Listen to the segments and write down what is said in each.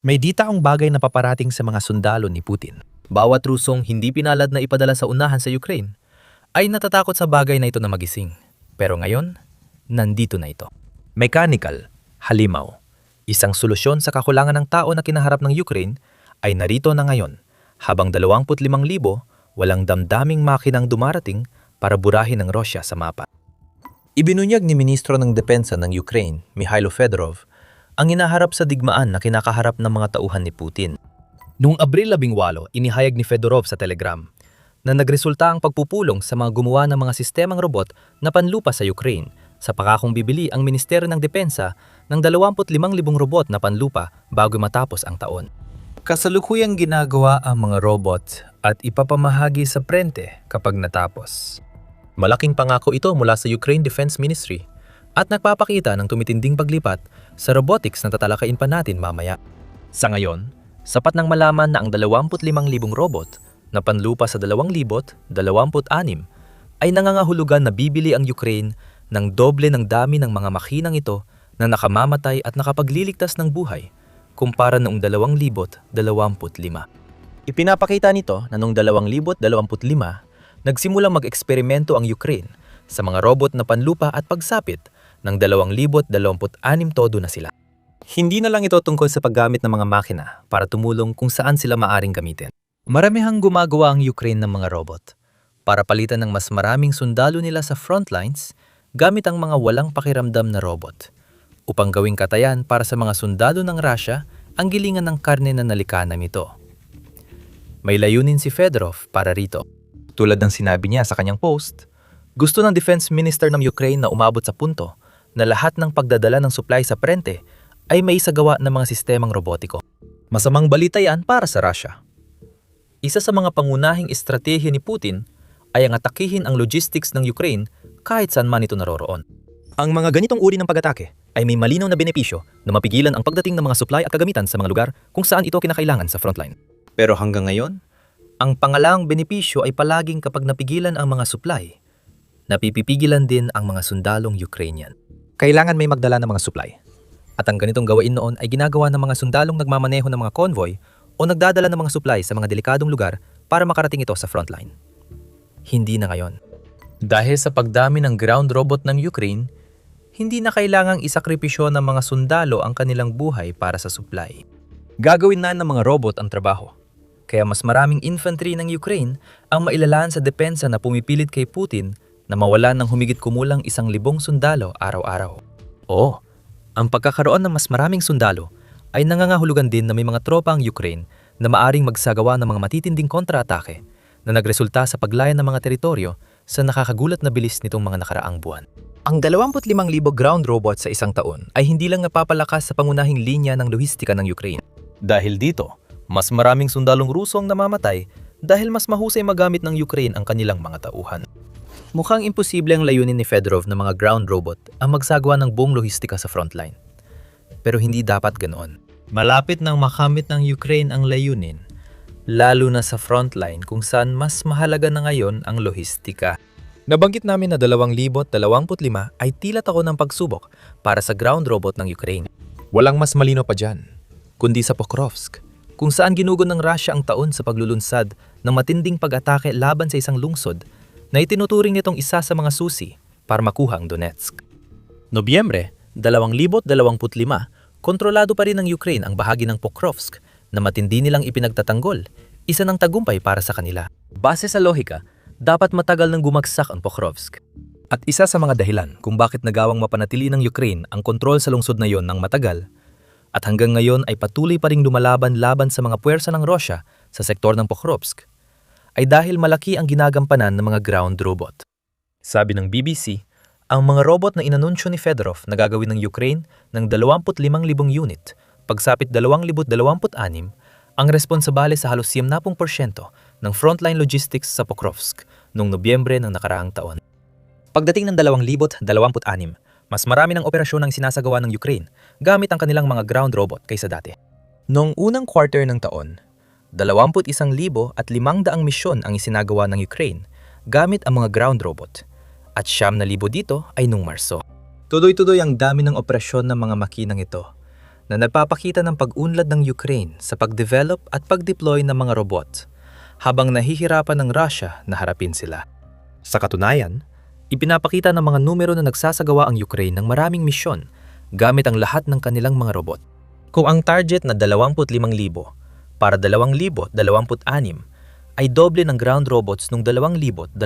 May ditaong bagay na paparating sa mga sundalo ni Putin. Bawat Rusong hindi pinalad na ipadala sa unahan sa Ukraine ay natatakot sa bagay na ito na magising. Pero ngayon, nandito na ito. Mechanical, halimaw. Isang solusyon sa kakulangan ng tao na kinaharap ng Ukraine ay narito na ngayon, habang 25,000 walang damdaming makinang dumarating para burahin ng Russia sa mapa. Ibinunyag ni Ministro ng Depensa ng Ukraine, Mikhailo Fedorov, ang inaharap sa digmaan na kinakaharap ng mga tauhan ni Putin. Noong Abril 18, inihayag ni Fedorov sa Telegram na nagresulta ang pagpupulong sa mga gumawa ng mga sistemang robot na panlupa sa Ukraine sa pakakong bibili ang Ministeryo ng Depensa ng 25,000 robot na panlupa bago matapos ang taon. Kasalukuyang ginagawa ang mga robot at ipapamahagi sa prente kapag natapos. Malaking pangako ito mula sa Ukraine Defense Ministry at nagpapakita ng tumitinding paglipat sa robotics na tatalakayin pa natin mamaya. Sa ngayon, sapat nang malaman na ang 25,000 robot na panlupa sa 2026 ay nangangahulugan na bibili ang Ukraine ng doble ng dami ng mga makinang ito na nakamamatay at nakapagliligtas ng buhay kumpara noong 2025. Ipinapakita nito na noong 2025, nagsimulang mag-eksperimento ang Ukraine sa mga robot na panlupa at pagsapit ng 2026 todo na sila. Hindi na lang ito tungkol sa paggamit ng mga makina para tumulong kung saan sila maaring gamitin. Maramihang gumagawa ang Ukraine ng mga robot para palitan ng mas maraming sundalo nila sa frontlines gamit ang mga walang pakiramdam na robot upang gawing katayan para sa mga sundalo ng Russia ang gilingan ng karne na nalikanan nito. May layunin si Fedorov para rito. Tulad ng sinabi niya sa kanyang post, gusto ng Defense Minister ng Ukraine na umabot sa punto na lahat ng pagdadala ng supply sa prente ay may isagawa ng mga sistemang robotiko. Masamang balita yan para sa Russia. Isa sa mga pangunahing estratehiya ni Putin ay ang atakihin ang logistics ng Ukraine kahit saan man ito naroroon. Ang mga ganitong uri ng pag-atake ay may malinaw na benepisyo na mapigilan ang pagdating ng mga supply at kagamitan sa mga lugar kung saan ito kinakailangan sa frontline. Pero hanggang ngayon, ang pangalawang benepisyo ay palaging kapag napigilan ang mga supply, napipigilan din ang mga sundalong Ukrainian. Kailangan may magdala ng mga supply. At ang ganitong gawain noon ay ginagawa ng mga sundalong nagmamaneho ng mga convoy o nagdadala ng mga supply sa mga delikadong lugar para makarating ito sa frontline. Hindi na ngayon. Dahil sa pagdami ng ground robot ng Ukraine, hindi na kailangang isakripisyo ng mga sundalo ang kanilang buhay para sa supply. Gagawin na ng mga robot ang trabaho. Kaya mas maraming infantry ng Ukraine ang mailalaan sa depensa na pumipilit kay Putin na mawalan ng humigit kumulang 1,000 sundalo araw-araw. Oo, ang pagkakaroon ng mas maraming sundalo ay nangangahulugan din na may mga tropa ang Ukraine na maaring magsagawa ng mga matitinding kontra-atake na nagresulta sa paglayan ng mga teritoryo sa nakakagulat na bilis nitong mga nakaraang buwan. Ang 25,000 ground robot sa isang taon ay hindi lang napapalakas sa pangunahing linya ng lohistika ng Ukraine. Dahil dito, mas maraming sundalong Ruso ang namamatay dahil mas mahusay magamit ng Ukraine ang kanilang mga tauhan. Mukhang imposible ang layunin ni Fedorov na mga ground robot ang magsagawa ng buong lohistika sa frontline. Pero hindi dapat ganoon. Malapit nang makamit ng Ukraine ang layunin, lalo na sa frontline kung saan mas mahalaga na ngayon ang lohistika. Nabanggit namin na 2025 ay tila taon ng pagsubok para sa ground robot ng Ukraine. Walang mas malino pa dyan, kundi sa Pokrovsk, kung saan ginugon ng Russia ang taon sa paglulunsad ng matinding pag-atake laban sa isang lungsod na itinuturing nitong isa sa mga susi para makuha ang Donetsk. Nobyembre 2025, kontrolado pa rin ng Ukraine ang bahagi ng Pokrovsk na matindi nilang ipinagtatanggol, isa ng tagumpay para sa kanila. Base sa lohika, dapat matagal nang bumagsak ang Pokrovsk. At isa sa mga dahilan kung bakit nagawang mapanatili ng Ukraine ang kontrol sa lungsod na yon ng matagal, at hanggang ngayon ay patuloy pa ring lumalaban-laban sa mga puwersa ng Russia sa sektor ng Pokrovsk, ay dahil malaki ang ginagampanan ng mga ground robot. Sabi ng BBC, ang mga robot na inanunsyo ni Fedorov na gagawin ng Ukraine ng 25,000 unit, pagsapit 2026, ang responsabale sa halos 70% ng frontline logistics sa Pokrovsk noong Nobyembre ng nakaraang taon. Pagdating ng 2026, mas marami ng operasyon ang sinasagawa ng Ukraine gamit ang kanilang mga ground robot kaysa dati. Noong unang quarter ng taon, 21,500 misyon ang isinagawa ng Ukraine gamit ang mga ground robot at 9,000 dito ay noong Marso. Tuloy-tuloy ang dami ng operasyon ng mga makinang ito na nagpapakita ng pag-unlad ng Ukraine sa pag-develop at pag-deploy ng mga robot habang nahihirapan ng Russia na harapin sila. Sa katunayan, ipinapakita ng mga numero na nagsasagawa ang Ukraine ng maraming misyon gamit ang lahat ng kanilang mga robot. Kung ang target na 25,000 para 2026 ay doble ng ground robots noong 2025.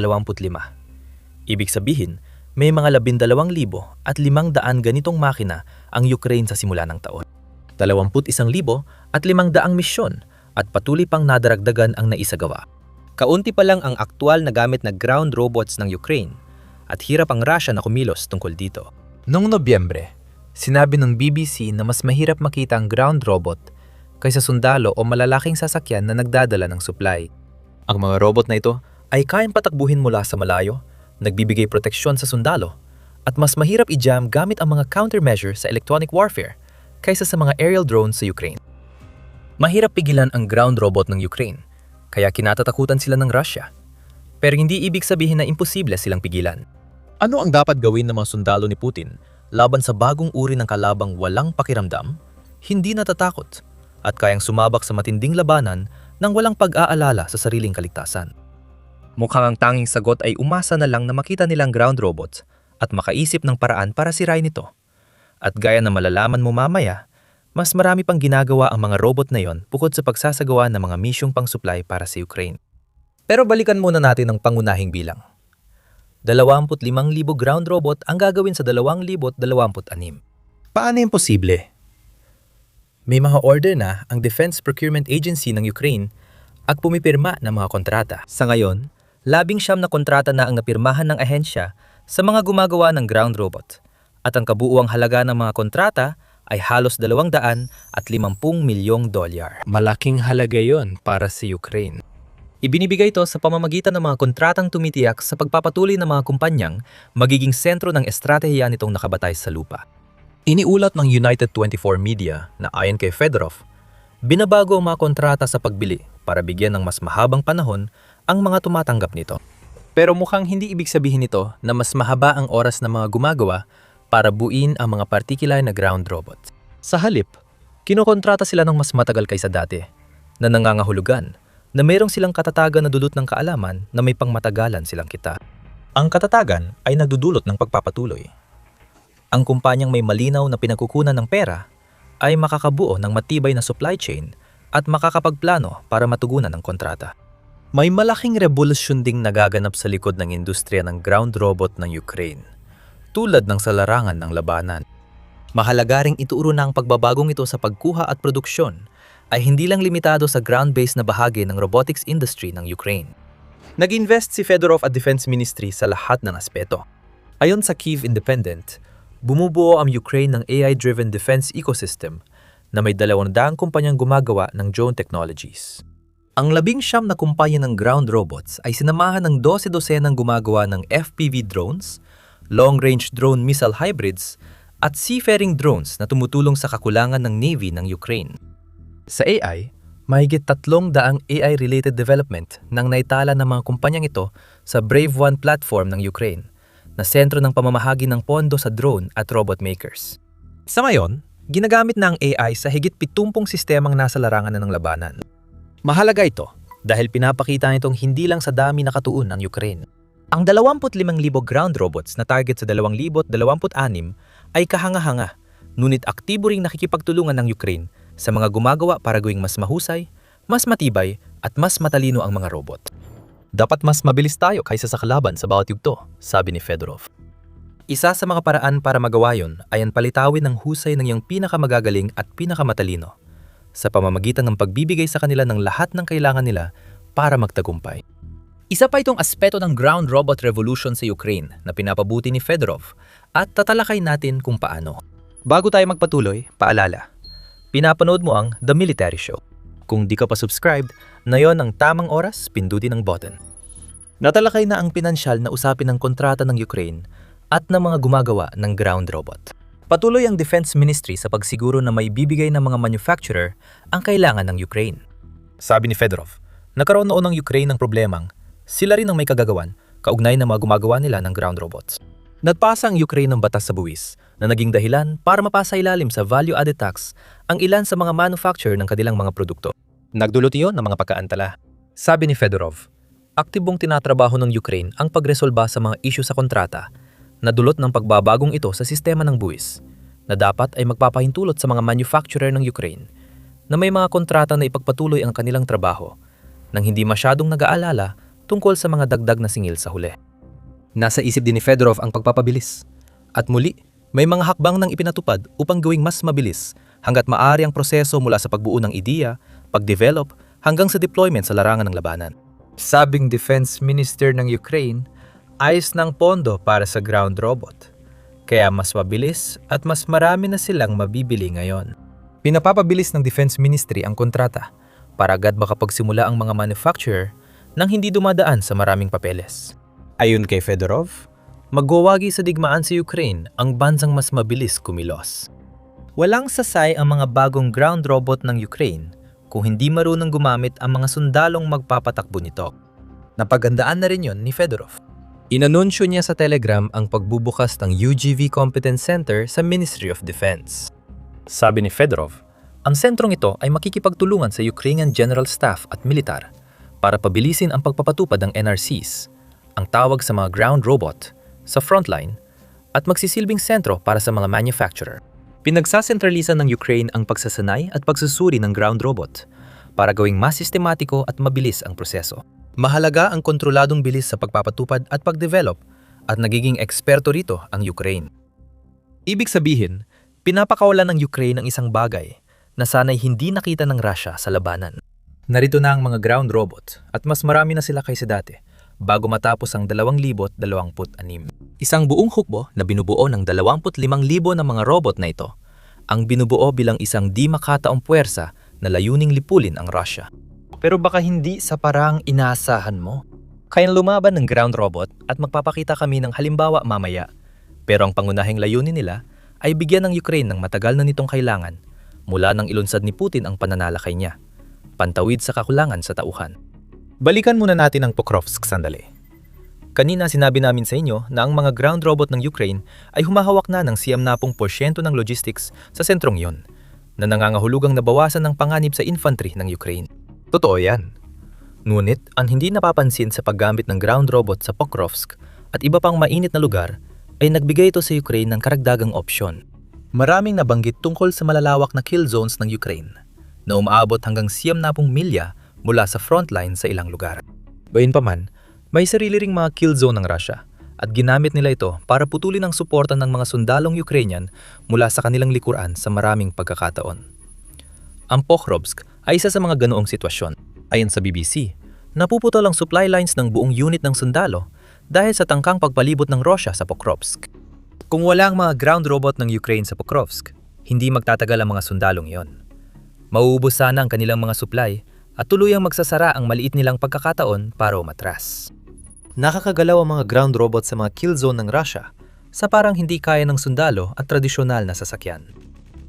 Ibig sabihin, may mga 12,000 at 500 ganitong makina ang Ukraine sa simula ng taon. 21,000 at 500 misyon at patuloy pang nadaragdagan ang naisagawa. Kaunti pa lang ang aktwal na gamit na ground robots ng Ukraine at hirap ang Russia na kumilos tungkol dito. Noong Nobyembre, sinabi ng BBC na mas mahirap makita ang ground robot kaysa sundalo o malalaking sasakyan na nagdadala ng supply. Ang mga robot na ito ay kayang patakbuhin mula sa malayo, nagbibigay proteksyon sa sundalo, at mas mahirap i-jam gamit ang mga countermeasure sa electronic warfare kaysa sa mga aerial drones sa Ukraine. Mahirap pigilan ang ground robot ng Ukraine, kaya kinatatakutan sila ng Russia. Pero hindi ibig sabihin na imposible silang pigilan. Ano ang dapat gawin ng mga sundalo ni Putin laban sa bagong uri ng kalabang walang pakiramdam, hindi natatakot, at kayang sumabak sa matinding labanan nang walang pag-aalala sa sariling kaligtasan? Mukhang ang tanging sagot ay umasa na lang na makita nilang ground robots at makaisip ng paraan para sirain ito. At gaya na malalaman mo mamaya, mas marami pang ginagawa ang mga robot na yon bukod sa pagsasagawa ng mga misyong pang-supply para sa Ukraine. Pero balikan muna natin ang pangunahing bilang. 25,000 ground robot ang gagawin sa 2026. Paano yung posible? May mga order na ang Defense Procurement Agency ng Ukraine at pumipirma ng mga kontrata. Sa ngayon, 19 na kontrata na ang napirmahan ng ahensya sa mga gumagawa ng ground robot. At ang kabuuang halaga ng mga kontrata ay halos $250 milyong. Malaking halaga yon para sa Ukraine. Ibinibigay ito sa pamamagitan ng mga kontratang tumitiyak sa pagpapatuloy ng mga kumpanyang magiging sentro ng estratehiya nitong nakabatay sa lupa. Iniulat ng United 24 Media na ayon kay Fedorov, binabago ang mga kontrata sa pagbili para bigyan ng mas mahabang panahon ang mga tumatanggap nito. Pero mukhang hindi ibig sabihin nito na mas mahaba ang oras ng mga gumagawa para buuin ang mga partikular na ground robot. Sa halip, kinokontrata sila ng mas matagal kaysa dati, na nangangahulugan na mayroong silang katatagan na dulot ng kaalaman na may pangmatagalan silang kita. Ang katatagan ay nagdudulot ng pagpapatuloy. Ang kumpanyang may malinaw na pinagkukunan ng pera ay makakabuo ng matibay na supply chain at makakapagplano para matugunan ang kontrata. May malaking revolusyon ding nagaganap sa likod ng industriya ng ground robot ng Ukraine, tulad ng sa larangan ng labanan. Mahalaga ring ituuro na ang pagbabagong ito sa pagkuha at produksyon ay hindi lang limitado sa ground-based na bahagi ng robotics industry ng Ukraine. Nag-invest si Fedorov at Defense Ministry sa lahat ng aspeto. Ayon sa Kyiv Independent, bumubuo ang Ukraine ng AI-driven defense ecosystem na may 200 kumpanyang gumagawa ng drone technologies. Ang 19 na kumpanya ng ground robots ay sinamahan ng 12 dosenang gumagawa ng FPV drones, long-range drone missile hybrids, at seafaring drones na tumutulong sa kakulangan ng Navy ng Ukraine. Sa AI, mahigit 300 AI-related development nang naitala ng mga kumpanyang ito sa Brave One platform ng Ukraine, na sentro ng pamamahagi ng pondo sa drone at robot makers. Sa ngayon, ginagamit na ang AI sa higit 70 sistemang nasa larangan na ng labanan. Mahalaga ito dahil pinapakita nitong hindi lang sa dami nakatuon ang Ukraine. Ang 25,000 ground robots na target sa 2026 ay kahanga-hanga, ngunit aktibo ring nakikipagtulungan ng Ukraine sa mga gumagawa para gawing mas mahusay, mas matibay at mas matalino ang mga robot. Dapat mas mabilis tayo kaysa sa kalaban sa bawat yugto, sabi ni Fedorov. Isa sa mga paraan para magawa yon ay ang palitawin ng husay ng iyong pinakamagagaling at pinakamatalino sa pamamagitan ng pagbibigay sa kanila ng lahat ng kailangan nila para magtagumpay. Isa pa itong aspeto ng ground robot revolution sa Ukraine na pinapabuti ni Fedorov at tatalakay natin kung paano. Bago tayo magpatuloy, paalala. Pinapanood mo ang The Military Show. Kung di ka pa subscribed, na yon ang tamang oras, pindutin ang button. Natalakay na ang pinansyal na usapin ng kontrata ng Ukraine at ng mga gumagawa ng ground robot. Patuloy ang Defense Ministry sa pagsiguro na may bibigay ng mga manufacturer ang kailangan ng Ukraine. Sabi ni Fedorov, nagkaroon noon ng Ukraine ng problemang sila rin ang may kagagawan kaugnay ng mga gumagawa nila ng ground robots. Nagpasa ang Ukraine ng batas sa buwis na naging dahilan para mapasa ilalim sa value-added tax ang ilan sa mga manufacturer ng kanilang mga produkto. Nagdulot iyon ng mga pagkaantala. Sabi ni Fedorov, aktibong tinatrabaho ng Ukraine ang pagresolba sa mga isyu sa kontrata na dulot ng pagbabagong ito sa sistema ng buwis na dapat ay magpapahintulot sa mga manufacturer ng Ukraine na may mga kontrata na ipagpatuloy ang kanilang trabaho nang hindi masyadong nag-aalala tungkol sa mga dagdag na singil sa huli. Nasa isip din ni Fedorov ang pagpapabilis. At muli, may mga hakbang nang ipinatupad upang gawing mas mabilis hanggat maaari ang proseso mula sa pagbuo ng ideya, pag-develop, hanggang sa deployment sa larangan ng labanan. Sabing Defense Minister ng Ukraine, ayos ng pondo para sa ground robot. Kaya mas mabilis at mas marami na silang mabibili ngayon. Pinapapabilis ng Defense Ministry ang kontrata para agad makapagsimula ang mga manufacturer nang hindi dumadaan sa maraming papeles. Ayon kay Fedorov, magwawagi sa digmaan sa Ukraine ang bansang mas mabilis kumilos. Walang sasay ang mga bagong ground robot ng Ukraine kung hindi marunong gumamit ang mga sundalong magpapatakbo nito. Napagandaan na rin yon ni Fedorov. Inanunsyo niya sa Telegram ang pagbubukas ng UGV Competence Center sa Ministry of Defense. Sabi ni Fedorov, ang sentrong ito ay makikipagtulungan sa Ukrainian General Staff at militar para pabilisin ang pagpapatupad ng NRCs, ang tawag sa mga ground robot, sa frontline, at magsisilbing sentro para sa mga manufacturer. Pinagsasentralisan ng Ukraine ang pagsasanay at pagsusuri ng ground robot para gawing mas sistematiko at mabilis ang proseso. Mahalaga ang kontroladong bilis sa pagpapatupad at pagdevelop at nagiging eksperto rito ang Ukraine. Ibig sabihin, pinapakawalan ng Ukraine ang isang bagay na sana'y hindi nakita ng Russia sa labanan. Narito na ang mga ground robot at mas marami na sila kaysa dati bago matapos ang 2026. Isang buong hukbo na binubuo ng 25,000 na mga robot na ito ang binubuo bilang isang di makataong puwersa na layuning lipulin ang Russia. Pero baka hindi sa parang inaasahan mo. Kayang lumaban ng ground robot at magpapakita kami ng halimbawa mamaya. Pero ang pangunahing layunin nila ay bigyan ng Ukraine ng matagal na nitong kailangan mula nang ilunsad ni Putin ang pananalakay niya, pantawid sa kakulangan sa tauhan. Balikan muna natin ang Pokrovsk sandali. Kanina sinabi namin sa inyo na ang mga ground robot ng Ukraine ay humahawak na ng 70% ng logistics sa sentrong iyon, na nangangahulugang nabawasan ng panganib sa infantry ng Ukraine. Totoo yan. Ngunit ang hindi napapansin sa paggamit ng ground robot sa Pokrovsk at iba pang mainit na lugar ay nagbigay ito sa Ukraine ng karagdagang opsyon. Maraming nabanggit tungkol sa malalawak na kill zones ng Ukraine na umaabot hanggang 70 milya mula sa frontline sa ilang lugar. Gayunpaman, may sarili ring mga kill zone ng Russia at ginamit nila ito para putulin ang suporta ng mga sundalong Ukrainian mula sa kanilang likuran sa maraming pagkakataon. Ang Pokrovsk ay isa sa mga ganoong sitwasyon. Ayon sa BBC, napuputol ang supply lines ng buong unit ng sundalo dahil sa tangkang pagpalibot ng Russia sa Pokrovsk. Kung wala ang mga ground robot ng Ukraine sa Pokrovsk, hindi magtatagal ang mga sundalong iyon. Mauubos sana ang kanilang mga supply at tuluyang magsasara ang maliit nilang pagkakataon para umatras. Nakakagalaw ang mga ground robot sa mga kill zone ng Russia sa parang hindi kaya ng sundalo at tradisyonal na sasakyan.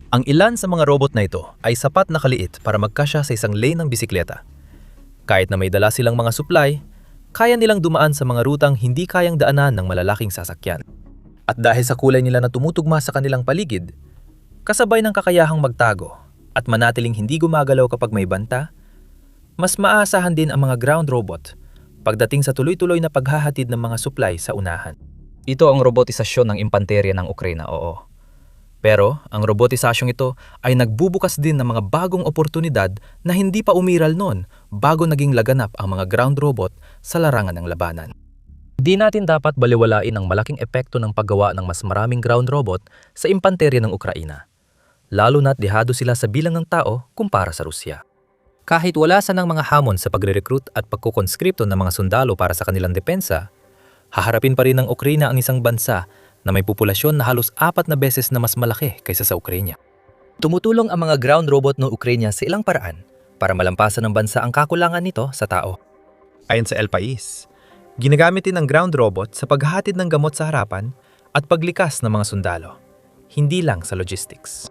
Ang ilan sa mga robot na ito ay sapat na kaliit para magkasya sa isang lane ng bisikleta. Kahit na may dala silang mga supply, kaya nilang dumaan sa mga rutang hindi kayang daanan ng malalaking sasakyan. At dahil sa kulay nila na tumutugma sa kanilang paligid, kasabay ng kakayahang magtago at manatiling hindi gumagalaw kapag may banta, mas maaasahan din ang mga ground robot pagdating sa tuloy-tuloy na paghahatid ng mga supply sa unahan. Ito ang robotisasyon ng impanterya ng Ukraina, oo. Pero ang robotisasyong ito ay nagbubukas din ng mga bagong oportunidad na hindi pa umiral noon bago naging laganap ang mga ground robot sa larangan ng labanan. Di natin dapat baliwalain ang malaking epekto ng paggawa ng mas maraming ground robot sa impanterya ng Ukraina, lalo na't dehado sila sa bilang ng tao kumpara sa Rusya. Kahit wala sanang mga hamon sa pagre-recruit at pagkukonskripto ng mga sundalo para sa kanilang depensa, haharapin pa rin ng Ukraina ang isang bansa na may populasyon na halos 4 na beses na mas malaki kaysa sa Ukraina. Tumutulong ang mga ground robot ng Ukraina sa ilang paraan para malampasan ng bansa ang kakulangan nito sa tao. Ayon sa El País, ginagamit din ang ground robot sa paghahatid ng gamot sa harapan at paglikas ng mga sundalo, hindi lang sa logistics.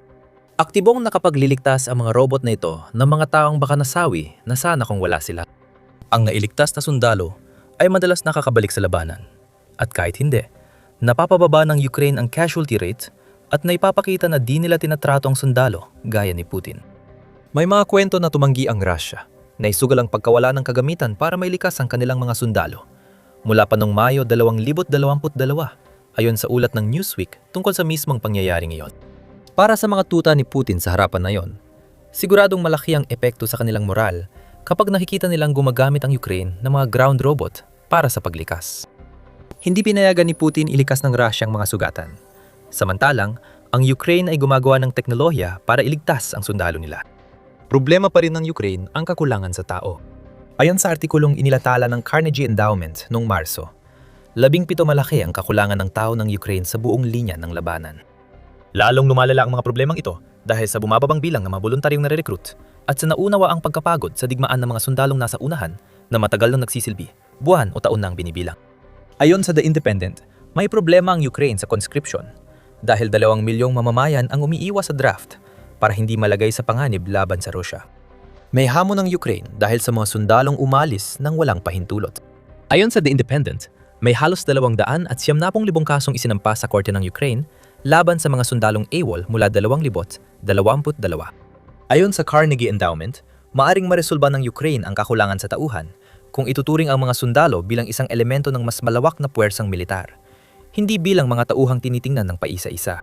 Aktibong nakapagliligtas ang mga robot na ito ng mga taong baka nasawi na sana kung wala sila. Ang nailigtas na sundalo ay madalas nakakabalik sa labanan. At kahit hindi, napapababa ng Ukraine ang casualty rate at naipapakita na di nila tinatrato ang sundalo gaya ni Putin. May mga kwento na tumanggi ang Russia, na isugal ang pagkawala ng kagamitan para mailikas ang kanilang mga sundalo. Mula pa noong Mayo 2022, ayon sa ulat ng Newsweek tungkol sa mismong pangyayaring iyon. Para sa mga tuta ni Putin sa harapan na yon, siguradong malaki ang epekto sa kanilang moral kapag nakikita nilang gumagamit ang Ukraine ng mga ground robot para sa paglikas. Hindi pinayagan ni Putin ilikas ng Russia ang mga sugatan. Samantalang, ang Ukraine ay gumagawa ng teknolohiya para iligtas ang sundalo nila. Problema pa rin ng Ukraine ang kakulangan sa tao. Ayon sa artikulong inilatala ng Carnegie Endowment noong Marso, 17 malaki ang kakulangan ng tao ng Ukraine sa buong linya ng labanan. Lalong lumalala ang mga problemang ito dahil sa bumababang bilang ng mga voluntaryong nare-recruit at sa naunawa ang pagkapagod sa digmaan ng mga sundalong nasa unahan na matagal nang nagsisilbi, buwan o taon na ang binibilang. Ayon sa The Independent, may problema ang Ukraine sa conscription dahil 2 milyong mamamayan ang umiiwas sa draft para hindi malagay sa panganib laban sa Russia. May hamon ng Ukraine dahil sa mga sundalong umalis nang walang pahintulot. Ayon sa The Independent, may halos 270,000 kasong isinampa sa korte ng Ukraine laban sa mga sundalong AWOL mula 2022. Ayon sa Carnegie Endowment, maaring maresolba ng Ukraine ang kakulangan sa tauhan kung ituturing ang mga sundalo bilang isang elemento ng mas malawak na puwersang militar, hindi bilang mga tauhang tinitingnan ng paisa-isa.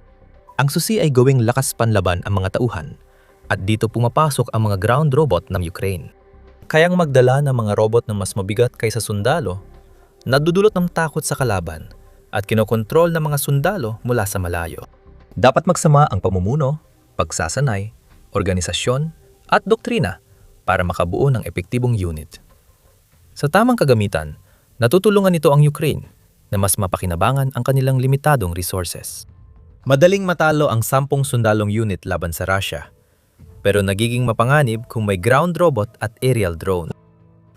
Ang susi ay gawing lakas panlaban ang mga tauhan, at dito pumapasok ang mga ground robot ng Ukraine. Kayang magdala ng mga robot na mas mabigat kaysa sundalo, nadudulot ng takot sa kalaban, at kinokontrol ng mga sundalo mula sa malayo. Dapat magsama ang pamumuno, pagsasanay, organisasyon, at doktrina para makabuo ng epektibong unit. Sa tamang kagamitan, natutulungan nito ang Ukraine na mas mapakinabangan ang kanilang limitadong resources. Madaling matalo ang 10 sundalong unit laban sa Russia, pero nagiging mapanganib kung may ground robot at aerial drone.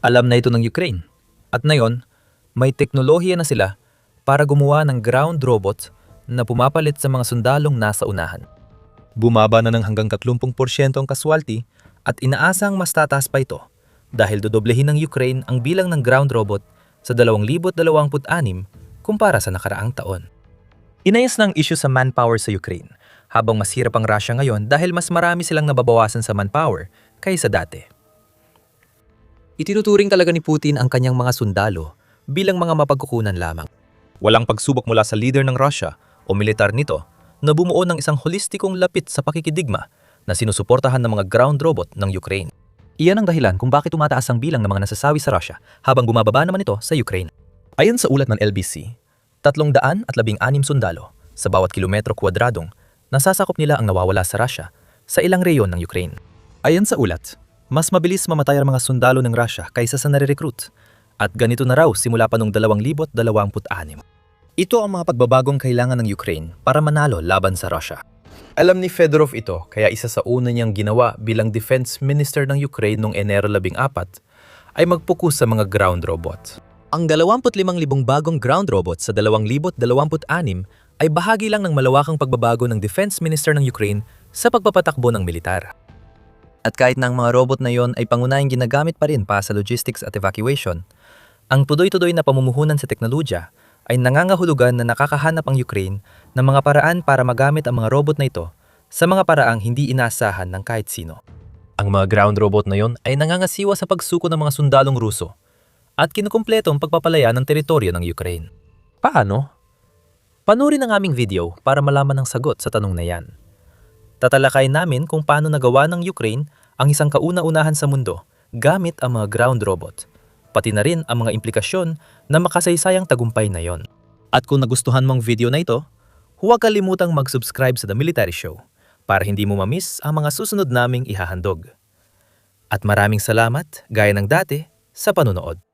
Alam na ito ng Ukraine, at ngayon, may teknolohiya na sila para gumawa ng ground robot na pumapalit sa mga sundalong nasa unahan. Bumaba na ng hanggang 30% ang casualty at inaasang mas tataas pa ito dahil dodoblehin ng Ukraine ang bilang ng ground robot sa 2026 kumpara sa nakaraang taon. Inayos na ang issue sa manpower sa Ukraine, habang mas hirap ang Russia ngayon dahil mas marami silang nababawasan sa manpower kaysa dati. Itinuturing talaga ni Putin ang kanyang mga sundalo bilang mga mapagkukunan lamang. Walang pagsubok mula sa leader ng Russia o militar nito na bumuo ng isang holistikong lapit sa pakikidigma na sinusuportahan ng mga ground robot ng Ukraine. Iyan ang dahilan kung bakit tumataas ang bilang ng mga nasasawi sa Russia habang bumababa naman ito sa Ukraine. Ayon sa ulat ng LBC, 316 sundalo sa bawat kilometro kwadradong nasasakop nila ang nawawala sa Russia sa ilang reyon ng Ukraine. Ayon sa ulat, mas mabilis mamatay ang mga sundalo ng Russia kaysa sa nare-recruit at ganito na raw simula pa noong 2026. Ito ang mga pagbabagong kailangan ng Ukraine para manalo laban sa Russia. Alam ni Fedorov ito kaya isa sa una niyang ginawa bilang Defense Minister ng Ukraine noong Enero 14 ay magpokus sa mga ground robot. Ang 25,000 bagong ground robot sa 2026 ay bahagi lang ng malawakang pagbabago ng Defense Minister ng Ukraine sa pagpapatakbo ng militar. At kahit na ang mga robot na yon ay pangunahing ginagamit pa rin para sa logistics at evacuation, ang tuloy-tuloy na pamumuhunan sa teknolohiya ay nangangahulugan na nakakahanap ang Ukraine ng mga paraan para magamit ang mga robot na ito sa mga paraang hindi inaasahan ng kahit sino. Ang mga ground robot na yon ay nangangasiwa sa pagsuko ng mga sundalong Ruso at kinukumpleto ang pagpapalaya ng teritoryo ng Ukraine. Paano? Panoorin ang aming video para malaman ang sagot sa tanong na yan. Tatalakayin namin kung paano nagawa ng Ukraine ang isang kauna-unahan sa mundo gamit ang mga ground robot, pati na rin ang mga implikasyon na makasaysayang tagumpay na yon. At kung nagustuhan mong video na ito, huwag kalimutang mag-subscribe sa The Military Show para hindi mo mamiss ang mga susunod naming ihahandog. At maraming salamat, gaya ng dati, sa panonood.